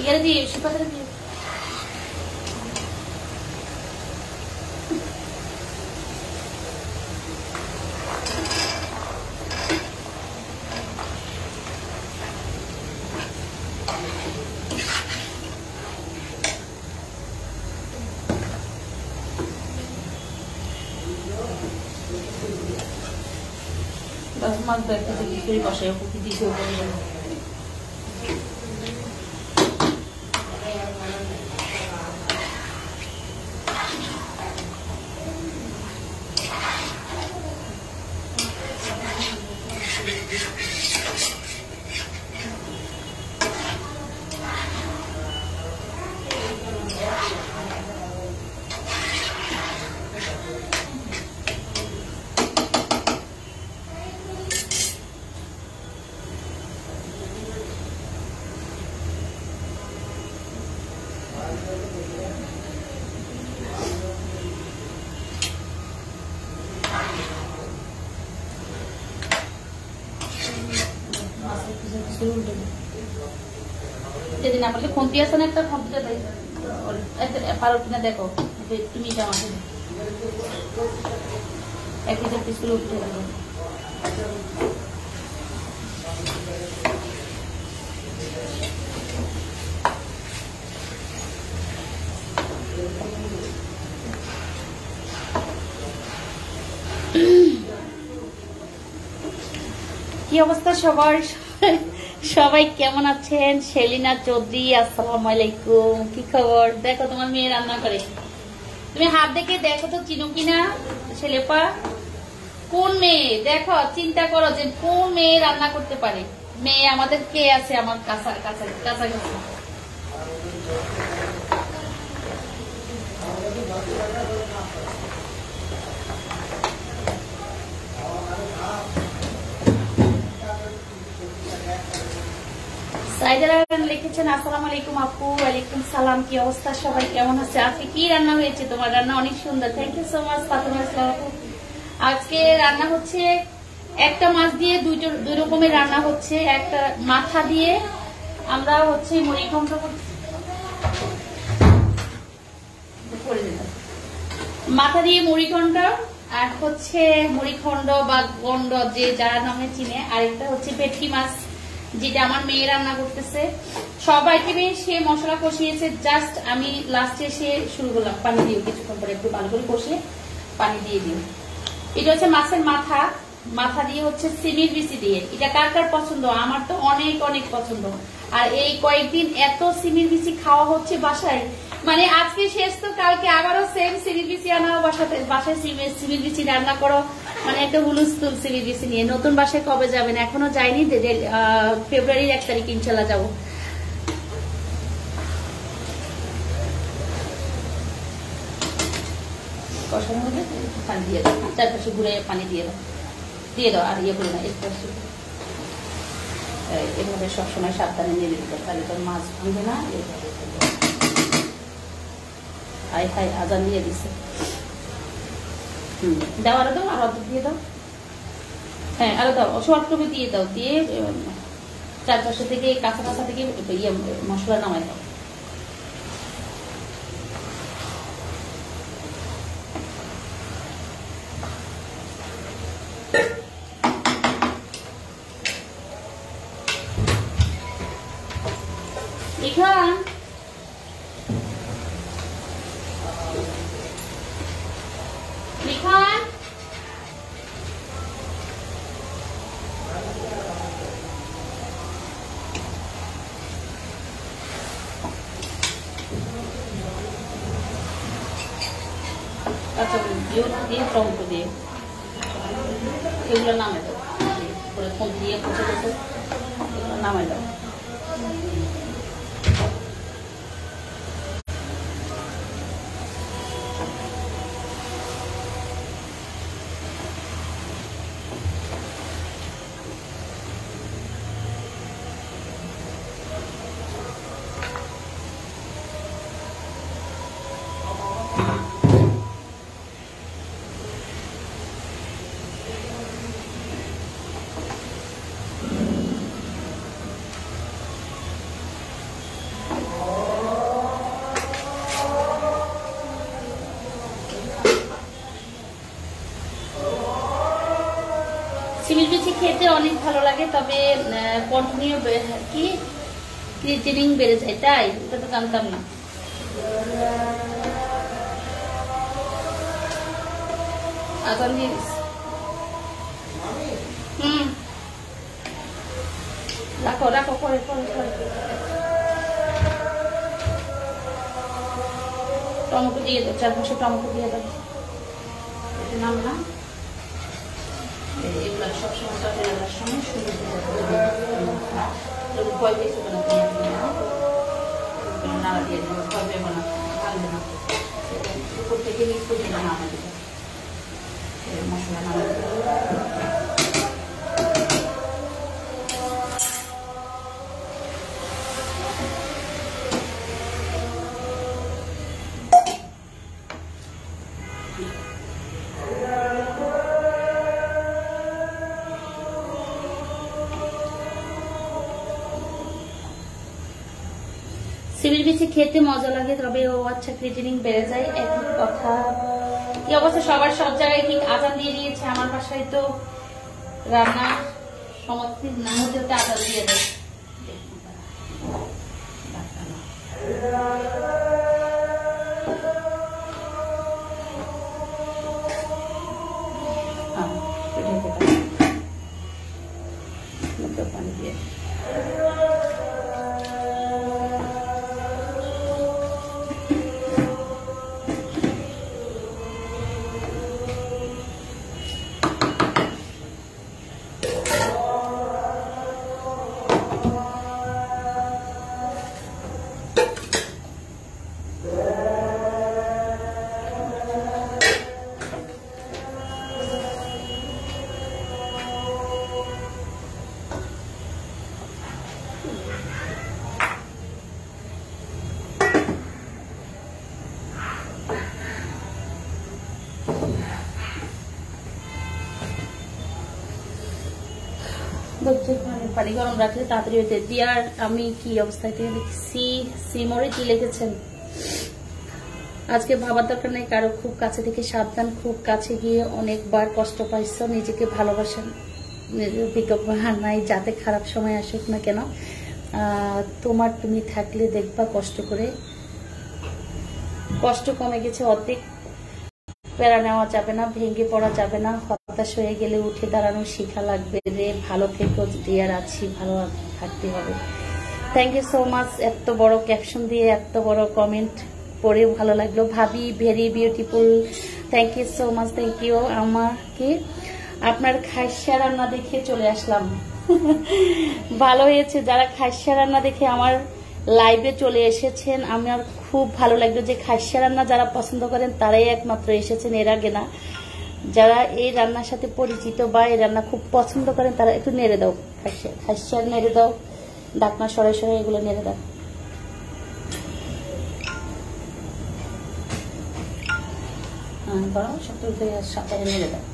ইয়ারে দিয়ে শিপাতে দিয়ে মাছ দেখতে খিচুড়ি বসাই দিতে যেদিন আমাকে খুন্তি আছে না একটা খুন্তিটা পারো কিনা দেখো তুমি জামাতে এক কেজির পিস করে উঠতে দেবো কি অবস্থা সবার সবাই কেমন আছেন সেলিনা চৌধুরী আসসালামু আলাইকুম কি খবর দেখো তোমার মেয়ে রান্না করে তুমি হাত দেখে দেখো তো চিনো কিনা ছেলেপা কোন মেয়ে দেখো চিন্তা করো যে কোন মেয়ে রান্না করতে পারে মেয়ে আমাদের কে আছে আমার কাছাকাছি লিখেছেন আসসালামু আলাইকুম আপু ওয়ালাইকুম সালাম কি অবস্থা সবাই কেমন আছে আজকে কি রান্না হয়েছে তোমার রান্না অনেক সুন্দর thank you so much Fatema Islam আপু আজকে রান্না হচ্ছে একটা মাছ দিয়ে দুই রকমের রান্না হচ্ছে একটা মাথা দিয়ে আমরা হচ্ছে মুড়িঘণ্ট মাথা দিয়ে মুড়িঘণ্ট আর হচ্ছে মুড়িখণ্ড বা গন্ড যে যারা নামে চিনে আরেকটা হচ্ছে ভেটকি মাছ যেটা আমার মেয়ে রান্না করতেছে সব আইটেমে সে মশলা কষিয়েছে জাস্ট আমি লাস্টে এসে শুরু করলাম পানি দিয়ে কিছুক্ষণ পরে একটু ভালো করে কষে পানি দিয়ে দিই এটা হচ্ছে মাছের মাথা দিয়ে হচ্ছে সিমির বিচি দিয়ে এটা কার কার পছন্দ আমার তো অনেক অনেক পছন্দ আর এই কয়েকদিন এত সিমির বিচি খাওয়া হচ্ছে বাসায় মানে আজকে শেষ তো কালকে আবারও সেম সিমির বিচি আনা বাসায় সিমির বিচি রান্না করো মানে একটা হুলুস্থুল সিমির বিচি নিয়ে নতুন বাসায় কবে যাবেন এখনো যাইনি ফেব্রুয়ারির 1 তারিখ ইনশাল্লাহ যাবো কষানোর মধ্যে পানি দিয়ে দাও চারপাশে ঘুরে পানি দিয়ে দাও আর ইয়ে করে না এভাবে সবসময় সাবধানে নিয়ে দিতে তাহলে তোর মাছ ভাঙবে না হাই হাই আজান দিয়ে দিছে দাও আরো দাও আর অর্ধেক দিয়ে দাও হ্যাঁ আরো দাও সবটুকু দিয়ে দাও দিয়ে চারপাশে থেকে কাঁচা থেকে ইয়ে মশলা নামাই দাও লিখান আচ্ছা দিয়ে টমেটো দিয়ে এগুলো নামে দাও ফোন দিয়ে কষে এগুলো নামে দাও খেতে অনেক ভালো লাগে, তবে কন্টিনিউ কি ক্রিয়েটিনিং বেড়ে যায়, তাই এটা তো জানতাম না। আগাম দিয়ে রাখো রাখো, পরে পরে পরে টমেটো দিয়ে দাও, 4-5 টমেটো দিয়ে দাও। নাম না এগুলো সবসময় তরকারি রান্নার সময় সুন্দর ভয় পেয়েছে না, নাড়া দিয়ে দেবো, ভয় পেবো না, ভাঙবে না। উপর থেকে মিক্স করে দিলে নামা দেবে, মশলা নামা দেবে। সিবির বিচি খেতে মজা লাগে, তবে ও আচ্ছা ক্রিয়েটিনিং বেড়ে যায়, একই কথা। কি অবস্থা সবার? সব জায়গায় ঠিক আজান দিয়ে দিয়েছে, আমার বাসায় তো রান্না সমাপ্তি না হতে হতে আজান দিয়ে দেয়। পানি দিয়ে পানি গরম রাখলে তাড়াতাড়ি হইতে দিয়ার। আমি কি অবস্থায় থেকে দেখছি সিমরে কি লিখেছেন? আজকে ভাবার দরকার নেই কারো, খুব কাছে থেকে সাবধান, খুব কাছে গিয়ে অনেকবার কষ্ট পাইছ, নিজেকে ভালোবাসেন, নিজের বিকল্প নাই, যাতে খারাপ সময় আসুক না কেন তোমার, তুমি থাকলে দেখবা কষ্ট করে কষ্ট কমে গেছে অর্ধেক। প্যারা নেওয়া যাবে না, ভেঙে পড়া যাবে না, হতাশ হয়ে গেলে উঠে দাঁড়ানো শিখা লাগবে রে। ভালো থেকো ডিয়ার, আছি, ভালো থাকতে হবে। থ্যাংক ইউ সো মাচ, এত বড় ক্যাপশন দিয়ে এত বড় কমেন্ট পড়ে ভালো লাগলো। ভাবি very beautiful, thank you so much, thank you. আমাকে আপনার খাইসা রান্না দেখে চলে আসলাম। ভালো হয়েছে যারা খাইসা রান্না দেখে আমার লাইভে চলে এসেছেন, আমার খুব ভালো লাগলো যে খাইসা রান্না যারা পছন্দ করেন তারাই একমাত্র এসেছেন, এর আগে না। যারা এই রান্নার সাথে পরিচিত বা এই রান্না খুব পছন্দ করেন তারা একটু নেড়ে দাও, খাইসা নেড়ে দাও, ডাকনা সরাই সরাই এগুলো নেড়ে দাও। সাথে নেড়ে দাও।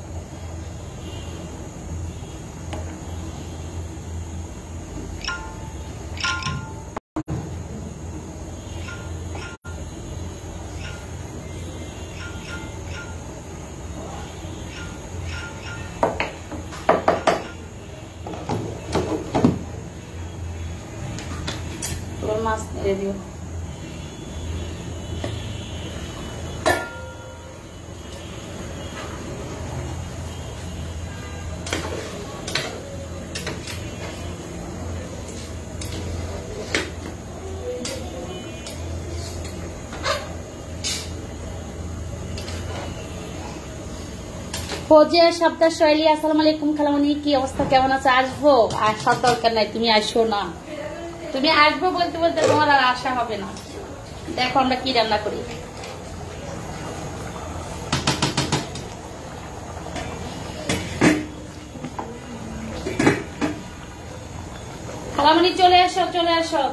মাছ নেড়ে দিও। ফৌজিয়া সপ্তাহ শৈলী, আসসালামু আলাইকুম খালামণি, কি অবস্থা, কেমন আছে? আসবো, আসার দরকার নাই, তুমি আসো না। তুমি আসবো বলতে বলতে তোমার আর আশা হবে না। দেখো আমরা কি রান্না করি। খালামণি চলে আসো, চলে আসো।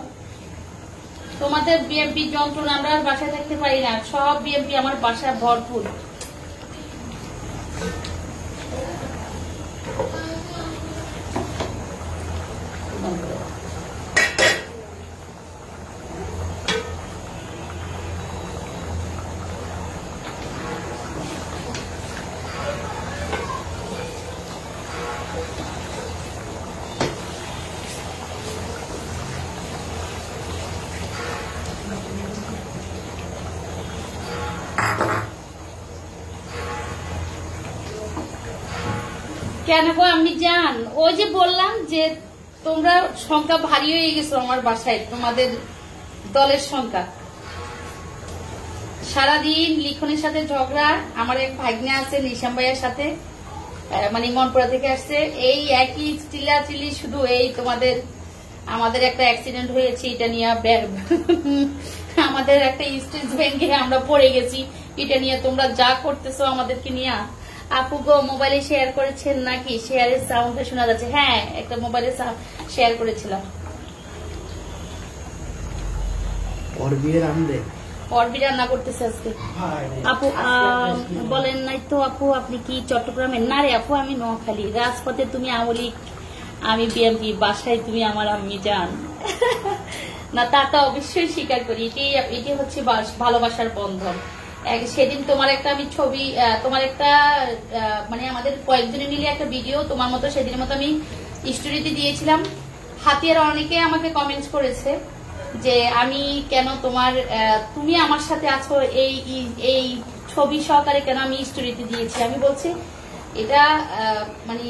তোমাদের বিএমপি যন্ত্রণা আমরা আর বাসায় থাকতে পারি না, সব বিএমপি আমার বাসায় ভরপুর। কেন গো আমি জান, ওই যে বললাম যে তোমরা সংখ্যা ভারী হয়ে গেছো আমার বাসায়, তোমাদের দলের সংখ্যা। সারাদিন লিখনের সাথে ঝগড়া, আমার এক ভাগ্নে আছে নিশাম ভাইয়ের সাথে, মানে মনপুরা থেকে আসছে, এই একই চিল্লাচিল্লি শুধু এই তোমাদের। আমাদের একটা অ্যাক্সিডেন্ট হয়েছে এটা নিয়ে, আমাদের একটা স্টেজ ভেঙে আমরা পড়ে গেছি এটা নিয়ে, তোমরা যা করতেছো আমাদেরকে নিয়ে। আপু গো মোবাইলে শেয়ার করেছেন নাকি? শেয়ারের সাউন্ডটা শোনা যাচ্ছে। হ্যাঁ, একটা মোবাইলে শেয়ার করেছিলাম। অরবি রান্না করতেছে আজকে। আপু বলেন নাই তো আপু, আপনি কি চট্টগ্রামের? না রে আপু, আমি নোয়াখালী। রাজপথে তুমি আওয়ামী লীগ, আমি বিএনপি, বাসায় তুমি আমার আম্মি জান। না, তা তো অবশ্যই স্বীকার করি, এটি হচ্ছে ভালোবাসার বন্ধন। সেদিন তোমার একটা আমি ছবি, তোমার একটা মানে আমাদের কয়েকজনে মিলে একটা ভিডিও তোমার মতো সেদিনের মতো আমি স্টোরিতে দিয়েছিলাম। হাতিয়ার অনেকে আমাকে কমেন্টস করেছে যে আমি কেন তুমি আমার সাথে আছো এই ছবি সহকারে কেন আমি স্টোরিতে দিয়েছি। আমি বলছি এটা মানে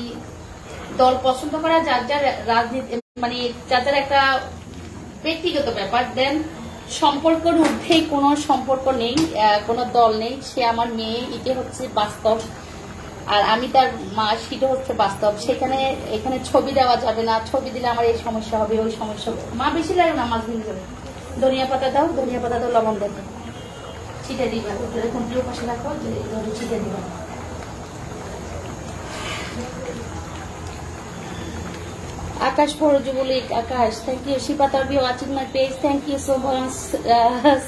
দল পছন্দ করা যার যার রাজনীতি, মানে যার যার একটা ব্যক্তিগত ব্যাপার। দেন সম্পর্কের ঊর্ধ্বে কোনো সম্পর্ক নেই, কোনো দল নেই। সে আমার মেয়ে, এটা হচ্ছে বাস্তব, আর আমি তার মা, সেটা হচ্ছে বাস্তব। এখানে ছবি দেওয়া যাবে না, ছবি দিলে আমার এই সমস্যা হবে, ওই সমস্যা হবে। মা বেশি লাগে না, মাছ ভেঙে যাবে। ধনিয়া পাতা দাও, লবণ দাও, ছিটে দিবা, কন্টিনিউ পাশে রাখো, ছিটে দিবা। Akash for Jubo League, Akash, thank you. Shipa তারবি watching my page, thank you so much,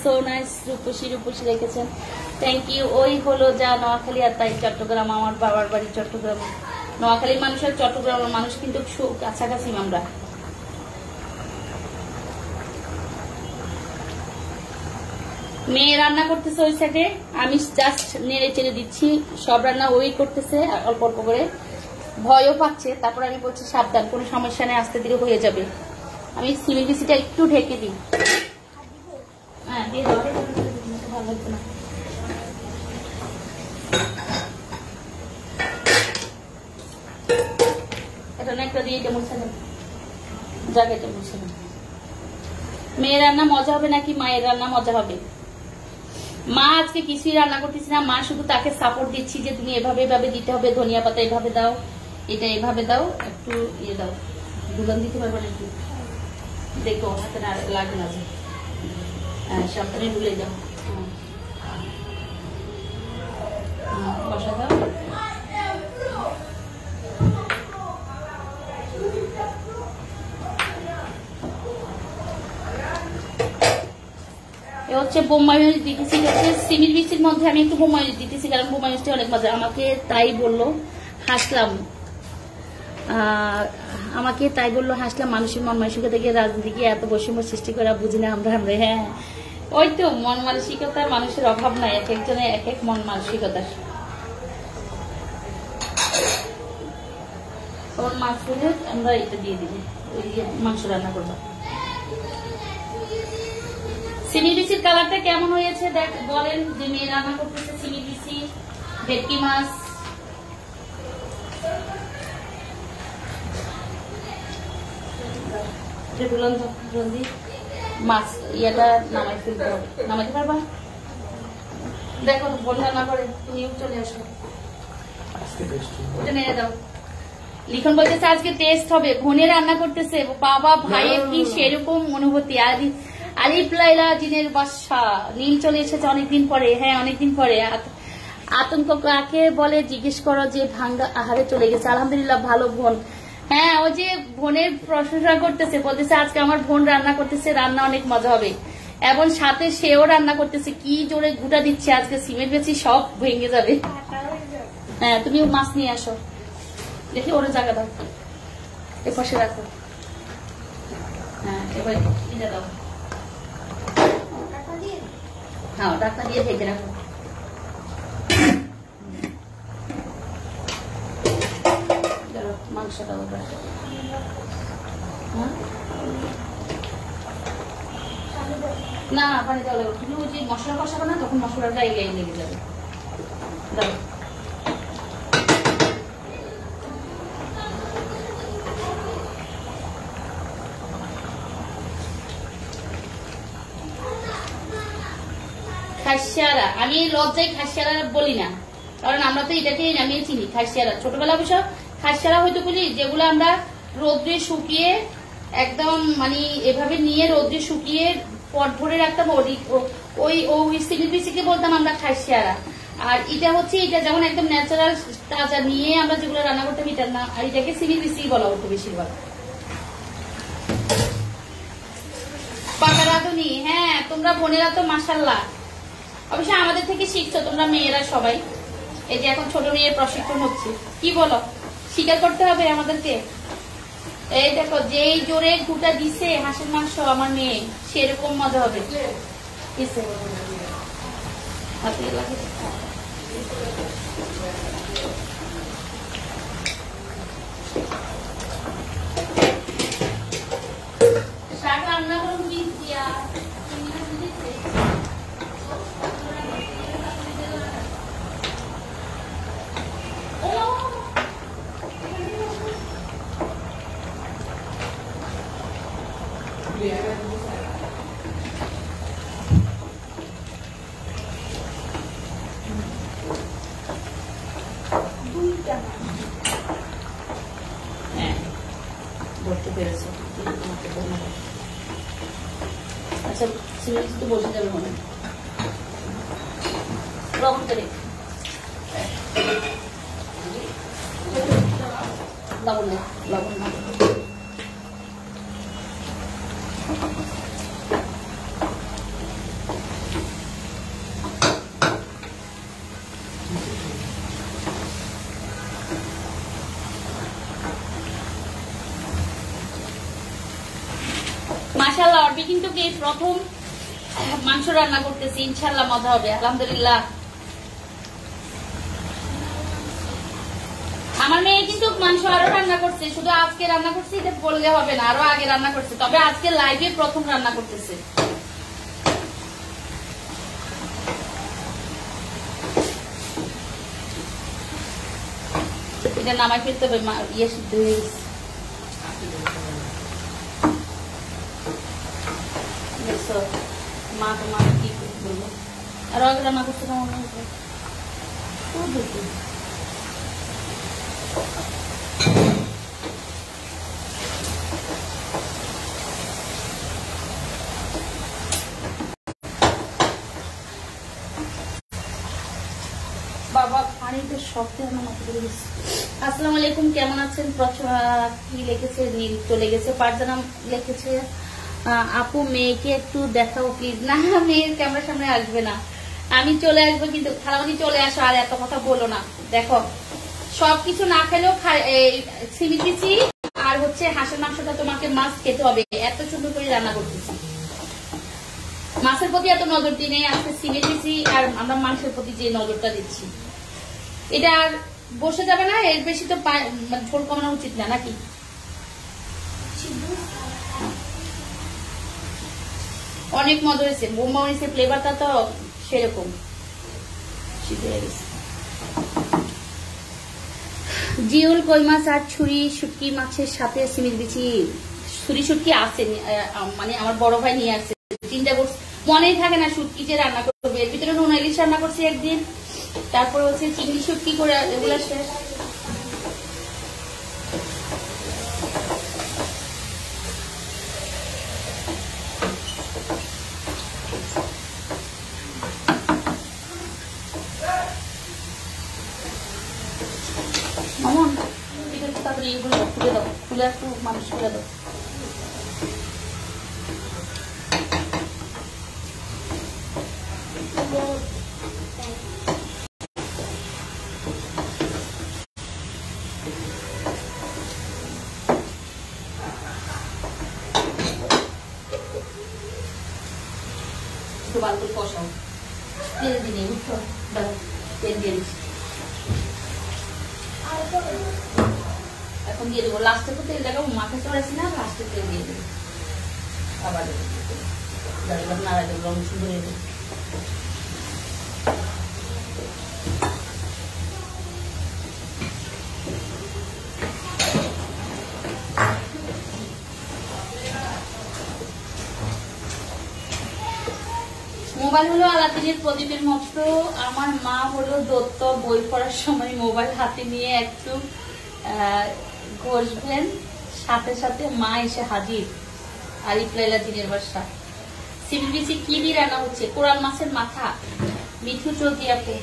so nice. Rupshi রেখেছেন, থ্যাংক ইউ। ওই হলো যা নোয়াখালী, আর তাই চট্টগ্রাম, আমার বাবার বাড়ি চট্টগ্রাম। নোয়াখালীর মানুষ আর চট্টগ্রামের মানুষ কিন্তু কাছাকাছি আমরা। মেয়ে রান্না করতেছে ওই সাইডে, আমি জাস্ট নেড়ে চেড়ে দিচ্ছি। সব রান্না ওই করতেছে অল্প অল্প করে, ভয়ও পাচ্ছে। তারপর আমি বলছি সাবধান, কোনো সমস্যা নেই, আস্তে ধীরে হয়ে যাবে। আমি সিমিলিসিটা একটু ঢেকে দিই। হ্যাঁ, দিয়ে দাও, ভালো লাগছে না। এটা না একটা দিয়ে এটা মুছে দেন, জায়গাটা মুছে দেন। মেয়ের রান্না মজা হবে নাকি মায়ের রান্না মজা হবে? মা আজকে কিছুই রান্না করতেছি না, মা শুধু তাকে সাপোর্ট দিচ্ছি যে তুমি এভাবে এভাবে দিতে হবে, ধনিয়া পাতা এভাবে দাও, এটা এভাবে দাও, একটু ইয়ে দাও, দুগান দিতে পারবো না, একটু দেখো হাতে না লাগে না, সাবধানে ডুলে দাও, বসা দাও। হচ্ছে বোম্বাই মরিচ দিতেছি, হচ্ছে সিমির বিচির মধ্যে আমি একটু বোম্বাই মরিচ দিতেছি, কারণ বোম্বাই মরিচটা অনেক মজা। আমাকে তাই বললো, হাসলাম। হাসলাম, মানুষের মন মানসিকতা থেকে রাজনীতিকে এত বৈষম্য সৃষ্টি করা বুঝি না আমরা। হ্যাঁ, ওই তো মন মানসিকতার মানুষের অভাব নাই, এক একজনের এক এক মন মানসিকতার। মাছ হলে আমরা এটা দিয়ে দিবি, মাংস রান্না করবো। সিমি বিচির কালারটা কেমন হয়েছে দেখ, বলেন যে মেয়ে রান্না করতেছে সিমি বিচি, ভেটকি মাছ। মাছ ইয়েটা নামাই ফেলতে হবে, নামাইতে পারবা? দেখো বোন রান্না করে, তুমিও চলে আসো, ওটা নিয়ে দাও। লিখন বলতেছে আজকে টেস্ট হবে, বোনে রান্না করতেছে। বাবা ভাইয়ের কি সেরকম অনুভূতি। আলিফ লাইলা জিনের বাসা, নীল চলে এসেছে অনেকদিন পরে। হ্যাঁ, অনেকদিন পরে। আতঙ্ক কাকে বলে জিজ্ঞেস করো, যে ভাঙ্গা আহারে চলে গেছে। আলহামদুলিল্লাহ ভালো বোন। হ্যাঁ, ও যে বোনের প্রশংসা করতেছে, বলতেছে আজকে আমার বোন রান্না করতেছে, রান্না অনেক মজা হবে, এবং সাথে সেও রান্না করতেছে। কি জোরে গুটা দিচ্ছে, আজকে সিমেন্ট বেশি সব ভেঙে যাবে। হ্যাঁ, তুমি মাছ নিয়ে আসো, দেখি ওরা জায়গা দাও, এ পাশে রাখো। হ্যাঁ, এবার কিনে দাও। হ্যাঁ, ঢাকনা দিয়ে ঢেকে রাখো। মাংসটা না পানি দেওয়া লাগবে, তুমি ওই যে মশলা কষাবে না, তখন মশলাটা লেগে যাবে। খাসিয়ারা, আমি লজ্জায় খাসিয়ারা বলি না, কারণ আমরা তো এটাকে নামিয়ে চিনি খাসিয়ারা। ছোটবেলা অবশ্য খাসিয়ারা হয়তো বলি যেগুলো আমরা রোদ্রে শুকিয়ে একদম মানে এভাবে নিয়ে রোদ্রে শুকিয়ে পট ভরে রাখতাম, ওই সিমিপিসিকে বলতাম আমরা খাসিয়ারা। আর এটা হচ্ছে এটা যেমন একদম ন্যাচারাল তাজা নিয়ে আমরা যেগুলো রান্না করতাম এটা না, আর এটাকে সিমিপিসি বলা হতো বেশিরভাগ। পাকা রাঁধুনি, হ্যাঁ তোমরা বোনেরা তো মাশাআল্লাহ অবশ্যই আমাদের থেকে শিখছো তোমরা মেয়েরা সবাই। এই যে এখন ছোট মেয়ের প্রশিক্ষণ হচ্ছে, কি বলো, স্বীকার করতে হবে আমাদেরকে। এই দেখো যেই জোরে ঘুটা দিছে হাঁসের মাংস আমার মেয়ে, সেরকম মজা হবে। শাক রান্না করুন দিয়া ধরতে পেরেছে। আচ্ছা সিরিজ তো বসে যাবে মনে লবণ করে লবণ লবণ মাশাআল্লাহ। অর্বি কিন্তু প্রথম মাংস রান্না করতেছি, ইনশাআল্লাহ মজা হবে আলহামদুলিল্লাহ। আমার মেয়ে কিন্তু মাংস আরো রান্না করছে, শুধু আজকে রান্না করছে এটা বললে হবে না, আরো আগে রান্না করছে, তবে আজকে লাইভে প্রথম রান্না করতেছে। এটা নামাই ফেলতে হবে, ইয়ে সিদ্ধ হয়ে গেছে। মা তোমার কি বলবো, আর আগে রান্না করতে কেমন হয়েছে বাবা, পানিতে শক্তি আমার মাথা ধরে গেছে। আসসালামু আলাইকুম, কেমন আছেন? কি লিখেছে? নীল চলে গেছে। পারজানা লিখেছে আপু মেয়েকে একটু দেখাও প্লিজ। না, মেয়ের ক্যামেরার সামনে আসবে না, আমি চলে আসবো, কিন্তু খালামণি চলে আসো, আর এত কথা বলো না। দেখো সবকিছু না খেলেও সিমিপিসি আর হচ্ছে হাঁসের মাংসটা তোমাকে মাছ খেতে হবে, এত সুন্দর করে রান্না করতেছি। মাছের প্রতি এত নজর দিই নেই, আজকে সিমিপিসি আর আমরা মাংসের প্রতি যে নজরটা দিচ্ছি, এটা আর বসে যাবে না, এর বেশি তো ঝোল কমানো উচিত না নাকি? অনেক মজা হয়েছে, বোমা হয়েছে, ফ্লেভারটা তো সেরকম। জিউল কই মাছ আর ছুরি শুটকি মাছের সাথে সিমির বিচি, ছুরি শুটকি আছে, মানে আমার বড় ভাই নিয়ে আসছে, চিন্তা করছি মনেই থাকে না শুটকি যে রান্না করবে। এর ভিতরে নুন ইলিশ রান্না করছি একদিন, তারপরে হচ্ছে চিংড়ি শুটকি করে, এগুলো শেষ। তারপরে এগুলো খুলে দাও, খুলে একটু মানুষ খুলে দাও। একটু ভালো করে কষাও, তেল দিয়ে বুঝছো, তেল দিয়ে দিচ্ছি। এখন দিয়ে দেবো, লাস্টে তো তেল দেখাবো, মাথা চড়াইছি না, লাস্টে তেল দিয়ে দেবো, আবার নাড়াই দেবো, রং সুন্দর হয়ে যাবে। মোবাইল হলো আলাদিনের প্রদীপের মতো। আমার মা হলো দত্ত, বই পড়ার সময় মোবাইল হাতে নিয়ে একটু ঘষবেন, সাথে সাথে মা এসে হাজির। আরিফ লাইলা দিনের বাসা। সিবিবিসি কি দিয়ে রান্না হচ্ছে? কোরাল মাছের মাথা। মিঠু চৌধুরী আপু।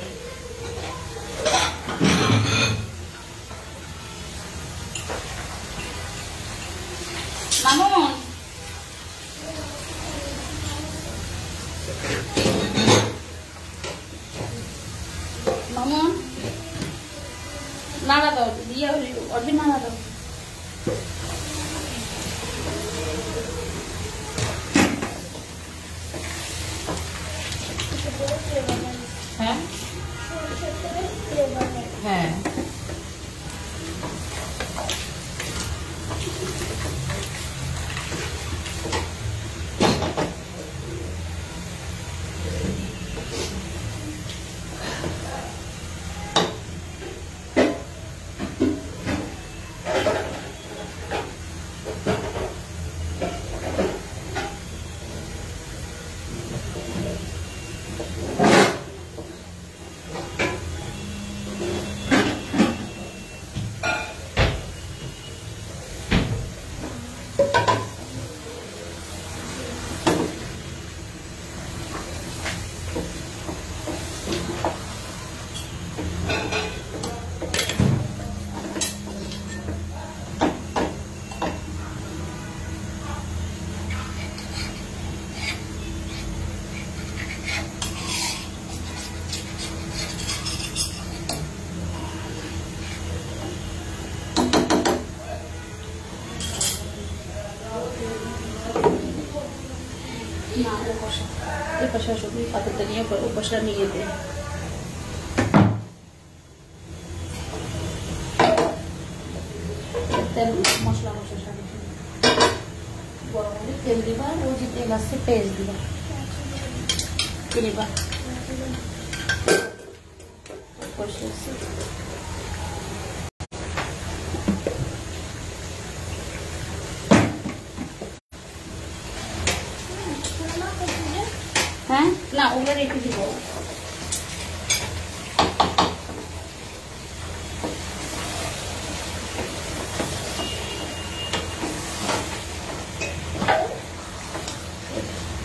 মামুন মামুন নাড়া দাও, দিয়ে অরবিন নাড়া দাও। হ্যাঁ হ্যাঁ পাতাটা নিয়ে উপসা নিয়ে দেয়। তেল মশলা মশলা গরম হলে তেল দিবা, ও যে তেল আসছে পেঁয়াজ দিবা, দিবা হ্যাঁ না ওগুলো রেখে দিব।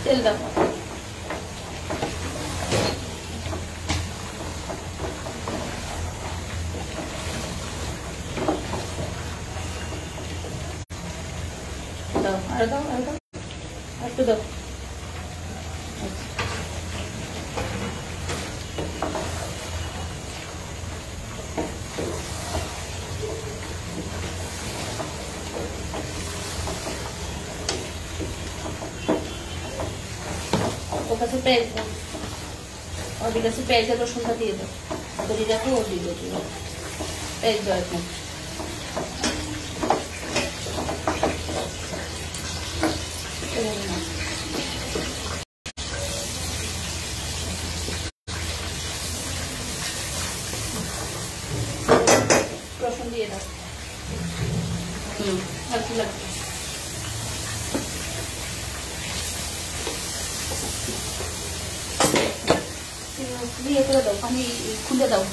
তেল দাও, দাও আর দাও আর দাও একটু দাও। ওখানে পেঁয়াজ দাও, ওদের কাছে পেঁয়াজ রসুনটা দিয়ে দাও, ওদের রাখো ও দিয়ে দাও পেঁয়াজ দাও এখন। রসুন দিয়ে দাও। আর কি লাগবে? দিয়ে করে দাও, পানি খুলে দাও।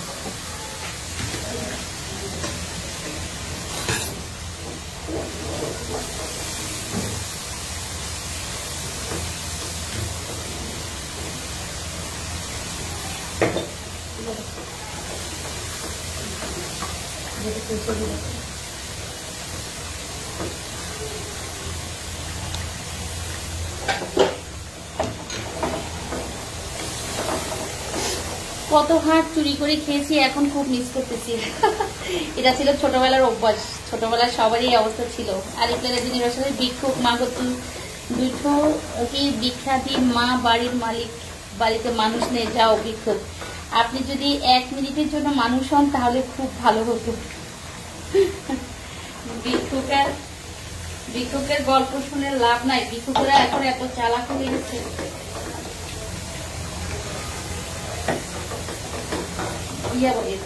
কত হাত চুরি করে খেয়েছি, এখন খুব মিস করতেছি। এটা ছিল ছোটবেলার অভ্যাস, ছোটবেলার সবারই অবস্থা ছিল। আরিফ লাইলা দিনের আসলে ভিক্ষুক মা গতু দুটো কি দীক্ষা দিন মা, বাড়ির মালিক, বাড়িতে মানুষ নেই, যাও ভিক্ষুক। আপনি যদি 1 মিনিটের জন্য মানুষ হন তাহলে খুব ভালো হতো। ভিক্ষুকের গল্প শুনে লাভ নাই, ভিক্ষুকরা এখন এত চালাক হয়ে গেছে।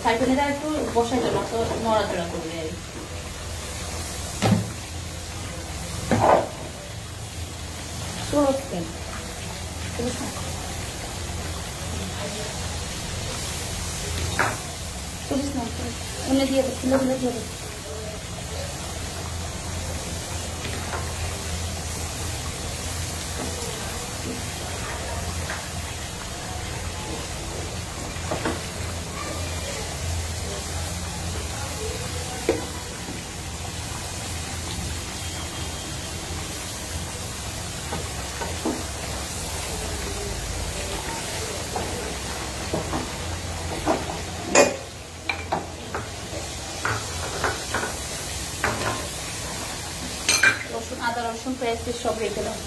সাইকেলটা একটু বসাই দেবো, তো নড়াচড়া করবে। করিস না, উনি দিয়ে দে, খুলে খুলে দিয়ে দে। আদা রসুন পেস্ট সব রেখে দাও।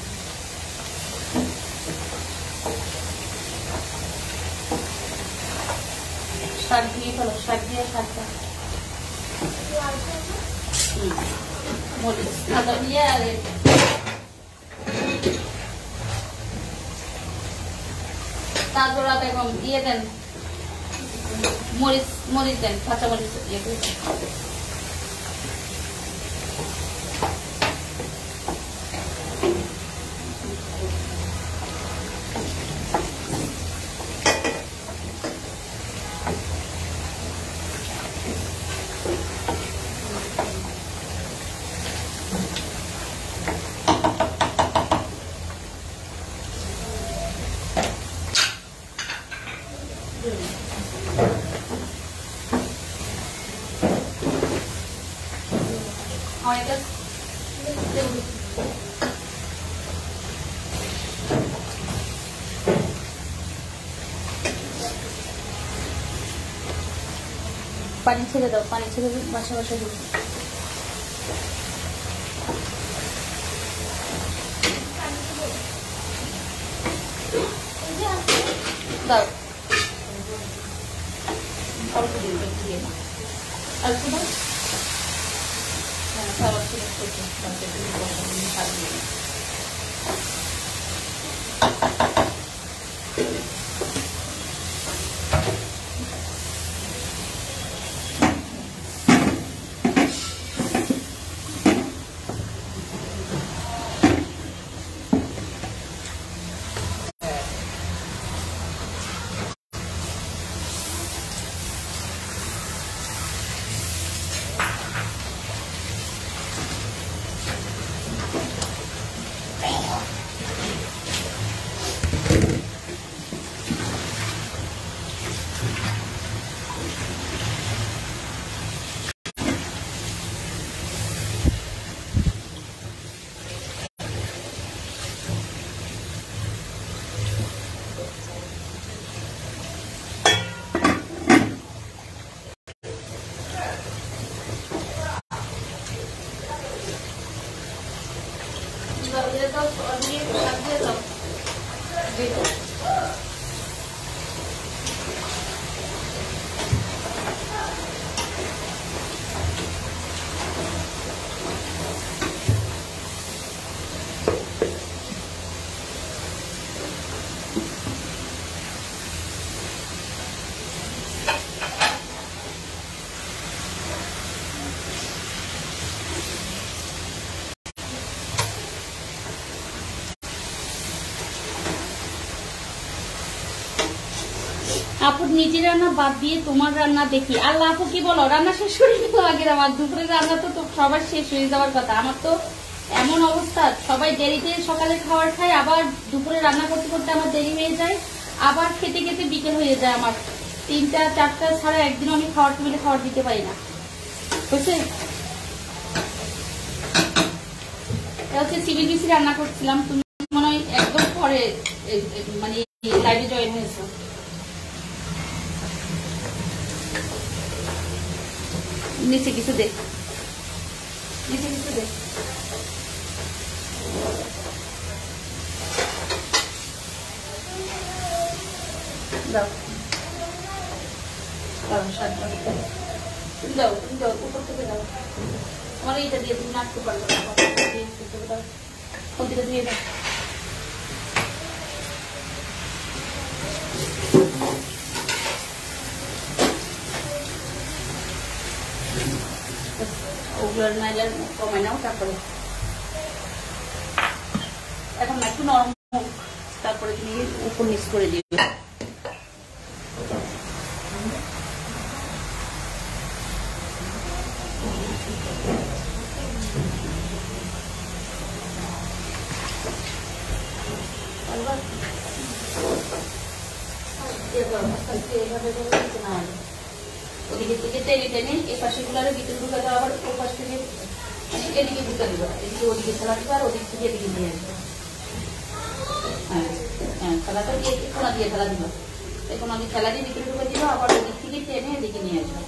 শাক দিয়ে ফেলো, শাক দিয়ে শাকটা মরিচ আদা দিয়ে আর তারপর বেগম দিয়ে দেন মরিচ, মরিচ দেন, কাঁচা মরিচ দিয়ে দেন। পানি ছেড়ে দাও, পানি ছেড়ে বাসা বাসা দিও। দাও অল্প দিন দিয়ে না অল্প দাও। খাবার ছিল আপু নিজের রান্না বাদ দিয়ে তোমার রান্না দেখি। আল্লাহ আপু কি বলো, রান্না শেষ হয়ে গেল আগে আমার দুপুরের রান্না তো সবার শেষ হয়ে যাওয়ার কথা। আমার তো এমন অবস্থা, সবাই দেরিতে সকালে খাবার খায়, আবার দুপুরে রান্না করতে করতে আমার দেরি হয়ে যায়, আবার খেতে খেতে বিকেল হয়ে যায় আমার। 3টা 4টা ছাড়া একদিনও আমি খাওয়ার টেবিলে খাবার দিতে পারি না, বুঝছে? এটা হচ্ছে সিবিবিসি রান্না করছিলাম, তুমি মনে হয় একদম পরে মানে লাইভে জয়েন হয়েছো। নিচে কিছু দে, নিচে কিছু দে। দাও দাও দাও, উপর থেকে দাও। আমার এইটা দিয়ে তুমি নাড়তে পারবে না, কোনটা দিয়ে দাও। ওগুলোর নাইলে কমাই নাও, তারপরে এখন একটু নরম হোক, তারপরে তুমি উপর নিচ করে দিবে। ওদিকে থেকে টেনে টেনে এই পাশে গুলারে ভিতরে ঢুকে দেওয়া, আবার ও পাশ থেকে এদিকে ঢুকে দিবা, এদিকে ওদিকে খেলা দিবা, আর ওদিক থেকে এদিকে নিয়ে আসবে। হ্যাঁ হ্যাঁ, খেলাটা দিয়ে কোনা দিয়ে খেলা দিবা, এই কোনা দিয়ে খেলা দিয়ে ভিতরে ঢুকে দিবা, আবার ওদিক থেকে টেনে এদিকে নিয়ে আসবে।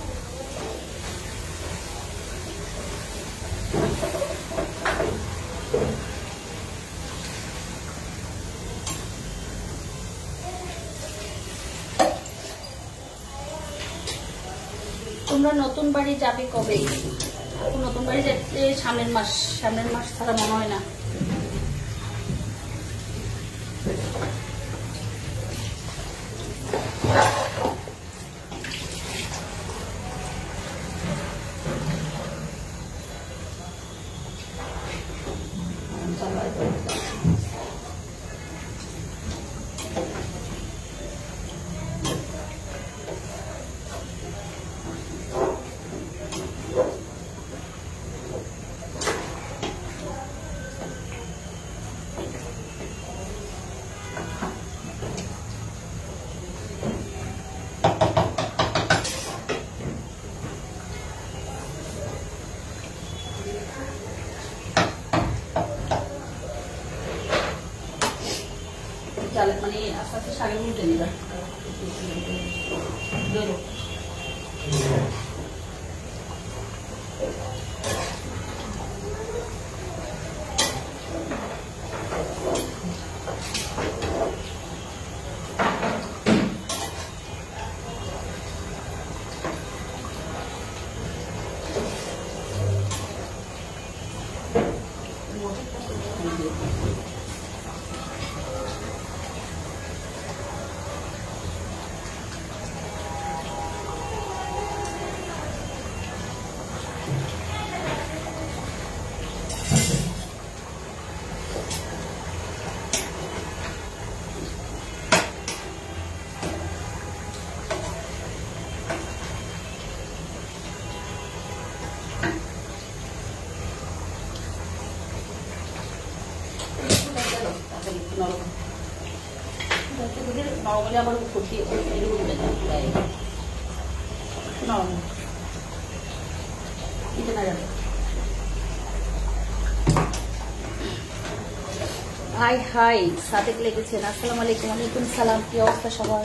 তোমরা নতুন বাড়ি যাবে কবে? নতুন বাড়ি যাচ্ছে সামনের মাস ছাড়া মনে হয় না। মানে আস্তে আস্তে শাড়ি উল্টে নিবা। নরমালি আবার করতে নরমাল এটা না যাবে। হাই হাই সাদেক লেগেছেন। আসসালামু আলাইকুম। ওয়ালাইকুম সালাম। কি অবস্থা সবার?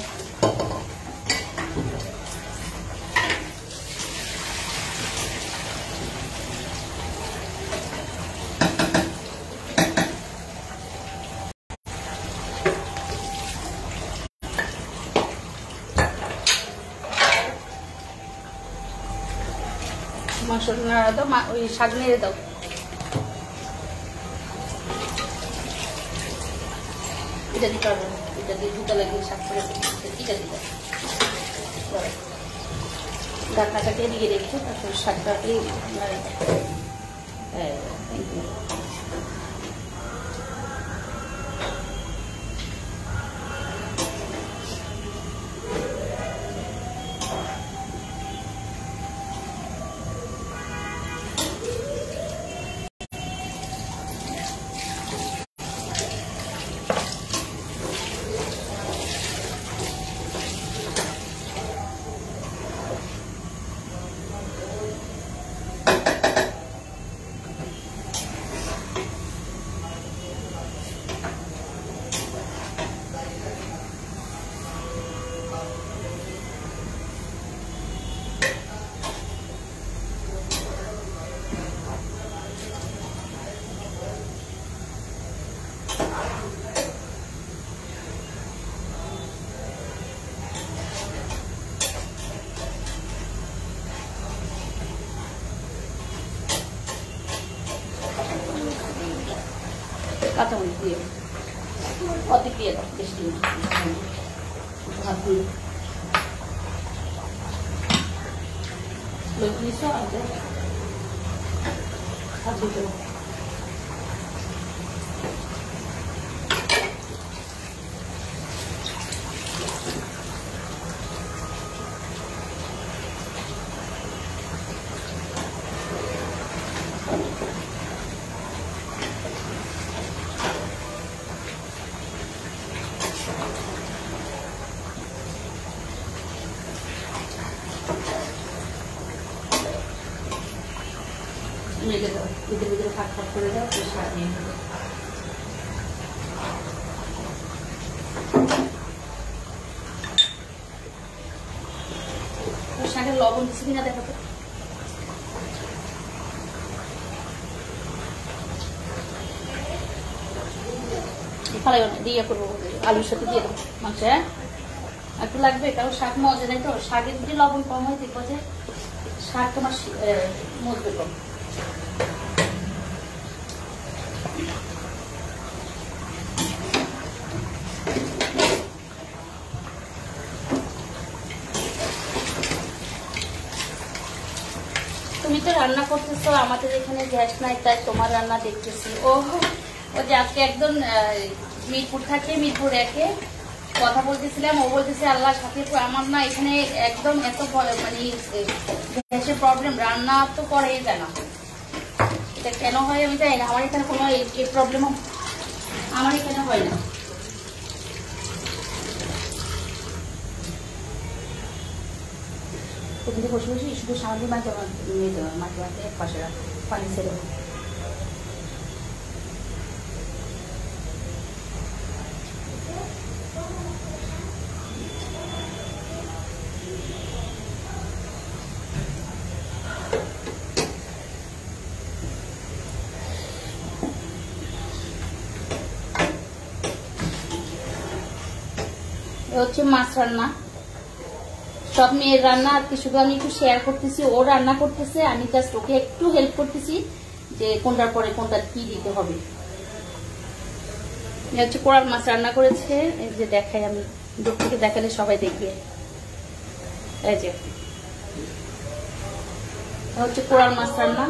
মাংসটা নাড়া দাও, ওই শাক নেড়ে দাও। এটা দিতে পারবো, এটা দিয়ে দুটো লাগিয়ে শাক করে এটা দিতে ঢাকনাটাকে এদিকে রেখে তারপর শাকটাকে নাড়ে দাও। হ্যাঁ থ্যাংক ইউ। কাঁচামরিচ দিয়ে অর্ধেক দিয়ে দাও, বেশি হাত দিয়ে হাত দিতে রেখে দাও, ভিতরে ভিতরে ফাঁক ফাঁক করে দাও, শাক নিয়ে নেবো। শাকের লবণ দিচ্ছি কিনা দেখো তো। ফালাই দিয়ে করবো, আলুর সাথে দিয়ে দেবো মাংস। হ্যাঁ একটু লাগবে, কারণ শাক মজা নেই তো। শাকের যদি লবণ কম হয় দেখবো যে শাক তোমার মজবে কম। তুমি তো রান্না করতেছো, আমাদের এখানে গ্যাস নাই, তাই তোমার রান্না দেখতেছি। ও যে আজকে একজন মিরপুর থাকে, মিরপুর একে কথা বলতেছিলাম, ও বলতেছে আল্লাহ সাথে আমার না এখানে একদম এত মানে গ্যাসের প্রবলেম, রান্না তো করেই যায় না। এটা কেন হয় আমি জানি না, আমার এখানে কোনো এই প্রবলেম আমার এখানে হয় না। বসে বসে শুধু সামনে মাঝে নিয়ে দেওয়া, মাঝে মাঝে এক পাশে পানি ছেড়ে। হচ্ছে মাছ রান্না, সব মেয়ের রান্না আর কি, শুধু আমি একটু শেয়ার করতেছি। ও রান্না করতেছে, আমি জাস্ট ওকে একটু হেল্প করতেছি যে কোনটার পরে কোনটা কি দিতে হবে। হচ্ছে কোরাল মাছ রান্না করেছে, এই যে দেখাই আমি, দূর থেকে দেখালে সবাই দেখবে। এই যে হচ্ছে কোরাল মাছ রান্না,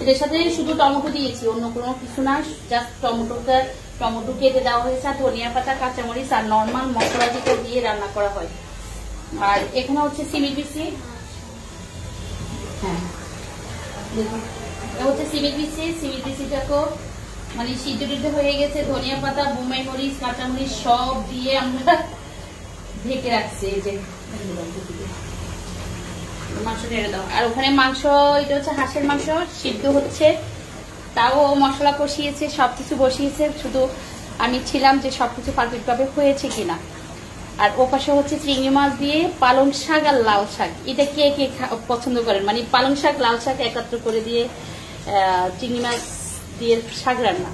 এটার সাথে শুধু টমেটো দিয়েছি, অন্য কোনো কিছু না, জাস্ট টমেটো কেটে দেওয়া হয়েছে, আর ধনিয়া পাতা, কাঁচামরিচ আর নর্মাল মশলা যেটা দিয়ে রান্না করা হয়। আর এখানে হচ্ছে সিমের বিচি, হ্যাঁ হচ্ছে সিমের বিচি। সিমের বিচিটাকেও মানে সিদ্ধ হয়ে গেছে, ধনিয়া পাতা, বোম্বাই মরিচ, কাঁচামরিচ সব দিয়ে আমরা ঢেকে রাখছি। এই যে মাংস ঢেলে দাও। আর ওখানে মাংস, এটা হচ্ছে হাঁসের মাংস, সিদ্ধ হচ্ছে, তাও মশলা কষিয়েছে, সবকিছু বসিয়েছে, শুধু আমি ছিলাম যে সবকিছু পারফেক্ট ভাবে হয়েছে কিনা। আর ও পাশে হচ্ছে চিংড়ি মাছ দিয়ে পালং শাক আর লাল শাক, এটা কে কে পছন্দ করেন, মানে পালং শাক লাল শাক একাত্র করে দিয়ে চিংড়ি মাছ দিয়ে শাক রান্না।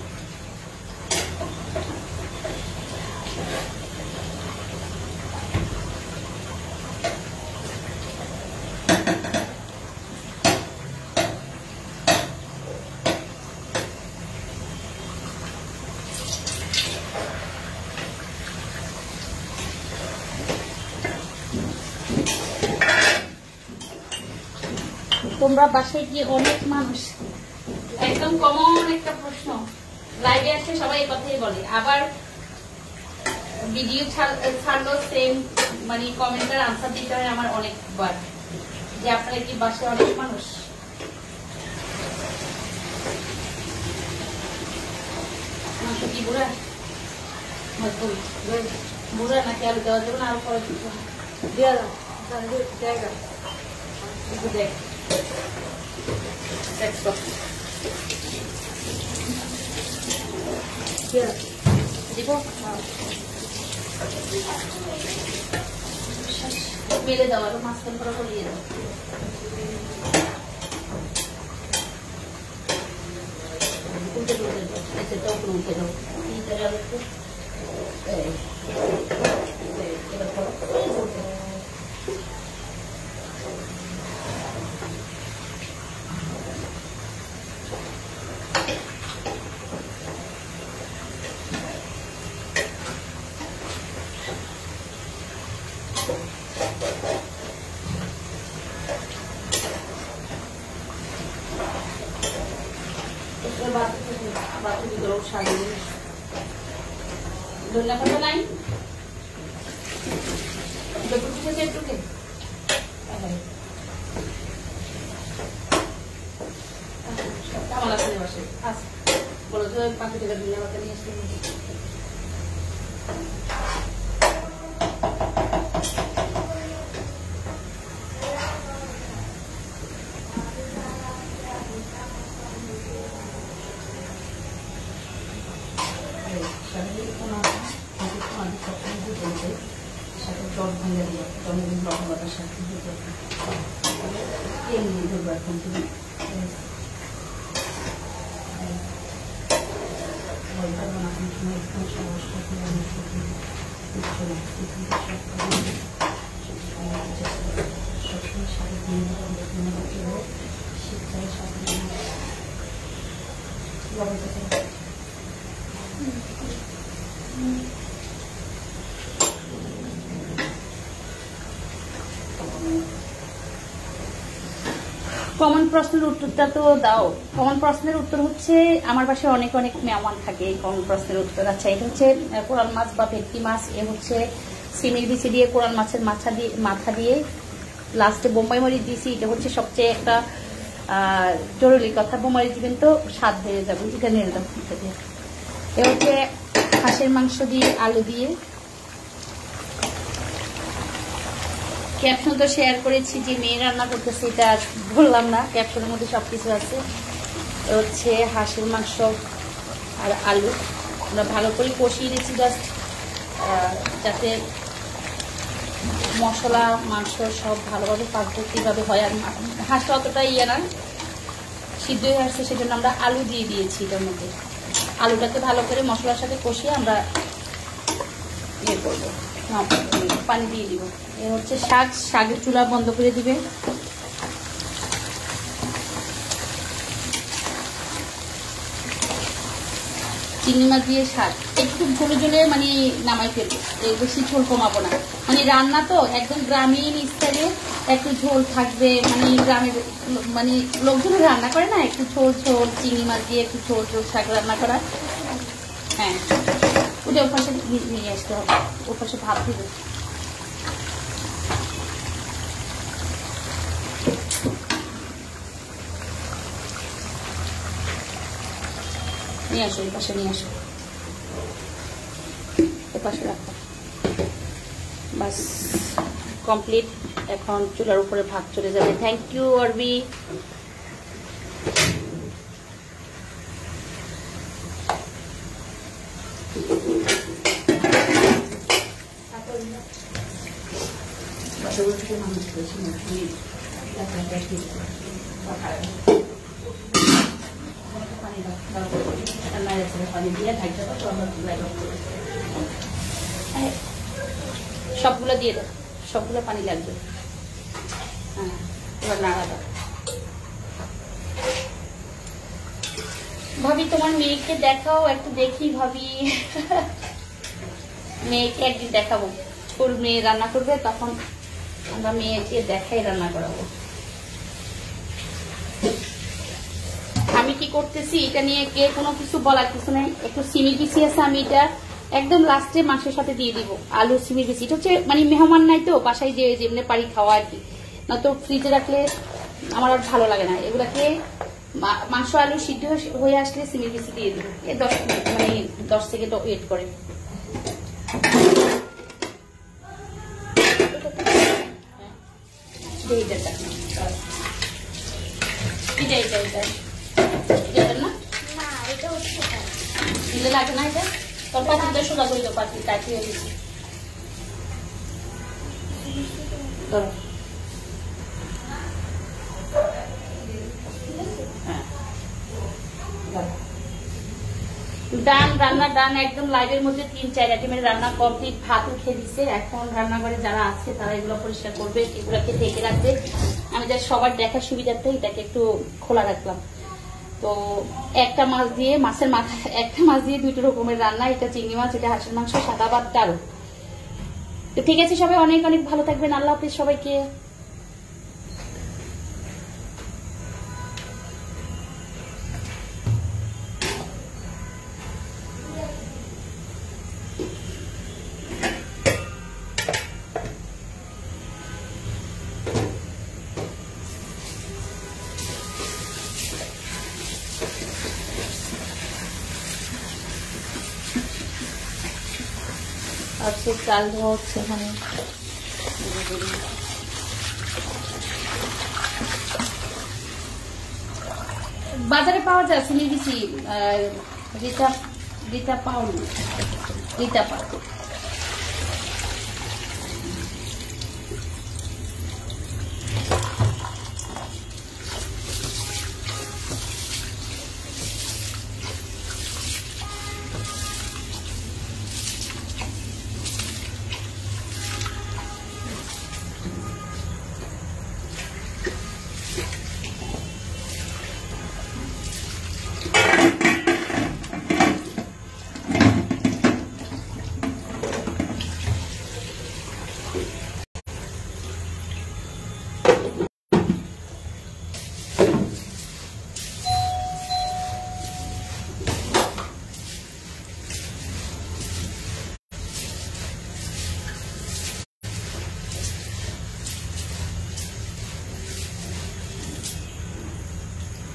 তোমরা বাসায় গিয়ে অনেক মানুষ, একদম কমন একটা প্রশ্ন, লাইভে আসে সবাই এই কথাই বলে, আবার ভিডিও ছাড়লো সেম মানে কমেন্টের আনসার দিতে হয় আমার অনেকবার, যে আপনারা কি বাসায় অনেক মানুষ। মাংস কি বুড়া বুড়া নাকি আলু দেওয়া যাবে না, আরো পরে দেওয়া যাবে জায়গা দেখ দিব মেলে দাও, আরো মাঝখান করে করিয়ে দাও। উল্টে উল্টে দাও, এসেটা উপরে উল্টে দাও, তিনটা গেল একটু ধনিয়া পাতা নাই, একটুকে আমার আছে বাসে আচ্ছা বলো তো, পাখি থেকে ধনিয়া পাতা নিয়ে আসলে সাথে জল ভাঙা দিয়ে জলের লবণতার সাথে তেল দিয়ে দেবো এখন তুমি জলটা বানানোর সময় একদম সমস্যা সবসময় সাথে দিয়ে শীতকালে সাথে লবণটা কমন প্রশ্নের উত্তরটা তো দাও। কমন প্রশ্নের উত্তর হচ্ছে আমার পাশে অনেক অনেক মেহমান থাকে। এই কমন প্রশ্নের উত্তর আচ্ছা, এটা হচ্ছে কোরাল মাছ বা ভেটকি মাছ। এ হচ্ছে সিমের বিচি দিয়ে কোরাল মাছের মাথা দিয়ে লাস্টে বোম্বাই মরিচ দিয়েছি। এটা হচ্ছে সবচেয়ে একটা জরুরি কথা, বোম্বাই দিবেন তো স্বাদ বেড়ে যাবে। এটা নিয়ে দাও। এ হচ্ছে হাঁসের মাংস দিয়ে আলু দিয়ে। ক্যাপশন তো শেয়ার করেছি যে মেয়ে রান্না করতেছে, এটা বললাম না, ক্যাপশনের মধ্যে সবকিছু আছে। হচ্ছে হাঁসের মাংস আর আলু আমরা ভালো করে কষিয়ে দিয়েছি জাস্ট যাতে মশলা মাংস সব ভালোভাবে পাকভাবে হয়। আর হাঁসটা অতটা ইয়ে না, সিদ্ধ হয়ে আসছে, সেজন্য আমরা আলু দিয়ে দিয়েছি এটার মধ্যে। আলুটাকে ভালো করে মশলার সাথে কষিয়ে আমরা ইয়ে করবো, পানি দিয়ে দিব। এ হচ্ছে শাকের চুলা বন্ধ করে দিবে। চিংড়ি মাছ দিয়ে শাক একটু ঝোলে ঝোলে মানে নামাই ফেলবো, বেশি ঝোল কমাবো না। মানে রান্না তো একদম গ্রামীণ স্টাইলে, একটু ঝোল থাকবে। মানে গ্রামের মানে লোকজন রান্না করে না, একটু ঝোল ঝোল চিংড়ি মাছ দিয়ে একটু ঝোল ঝোল শাক রান্না করা। হ্যাঁ, ওটা ওপাশে নিয়ে আসতে হবে, ওপাশে ভাত দিবে। নিয়ে আসো, এই পাশে নিয়ে আসো, এ পাশে রাখো। বাস কমপ্লিট। এখন চুলার উপরে ভাত চলে যাবে। Thank you Orbi. সবগুলো দিয়ে দাও, সবগুলো পানি লাগবে। হ্যাঁ, এবার নাড়া দাও। ভাবি তোমার মেয়েকে দেখাও, একটু দেখি ভাবি। মেয়েকে একদিন দেখাবো, ওর মেয়ে রান্না করবে, তখন আমরা মেয়েকে দেখাই রান্না করাবো। আমি কি করতেছি এটা নিয়ে কে কোনো কিছু বলার কিছু নাই। একটু সিমের বিচি আছে, আমি এটা একদম লাস্টে মাংসের সাথে দিয়ে দিব। আলু সিমের বিচি, এটা হচ্ছে মানে মেহমান নাই তো বাসায় যে যেমনি পারি খাওয়া আর কি, না তো ফ্রিজে রাখলে আমার আর ভালো লাগে না। এগুলাকে মাংস আলু সিদ্ধ হয়ে আসলে সিমের বিচি দিয়ে দিব। 10 মিনিট মানে 10 সেকেন্ড ওয়েট করে। লাগে না এটা তোর পাতি সোজা করে দাও, পাতি কাটি হয়ে গেছে। ডান, রান্না ডান একদম। লাইভের মধ্যে 3-4 আইটেমের রান্না কমপ্লিট। ভাত উঠে দিচ্ছে। এখন রান্নাঘরে যারা আছে তারা এগুলো পরিষ্কার করবে, এগুলোকে ঢেকে রাখবে। আমি যা সবার দেখার সুবিধার্থে এটাকে একটু খোলা রাখলাম। তো একটা মাছ দিয়ে, মাছের মাথা একটা মাছ দিয়ে 2টো রকমের রান্না। এটা চিংড়ি মাছ, এটা হাঁসের মাংস, সাদা ভাত, ডাল। তো ঠিক আছে, সবাই অনেক অনেক ভালো থাকবেন। আল্লাহ হাফেজ সবাইকে। আজকে চাল ধোয়া হচ্ছে এখানে। বাজারে পাওয়া যায় সিমের বিচি, রিতা পাও, রিতা পাও।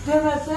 হয়ে গেছে।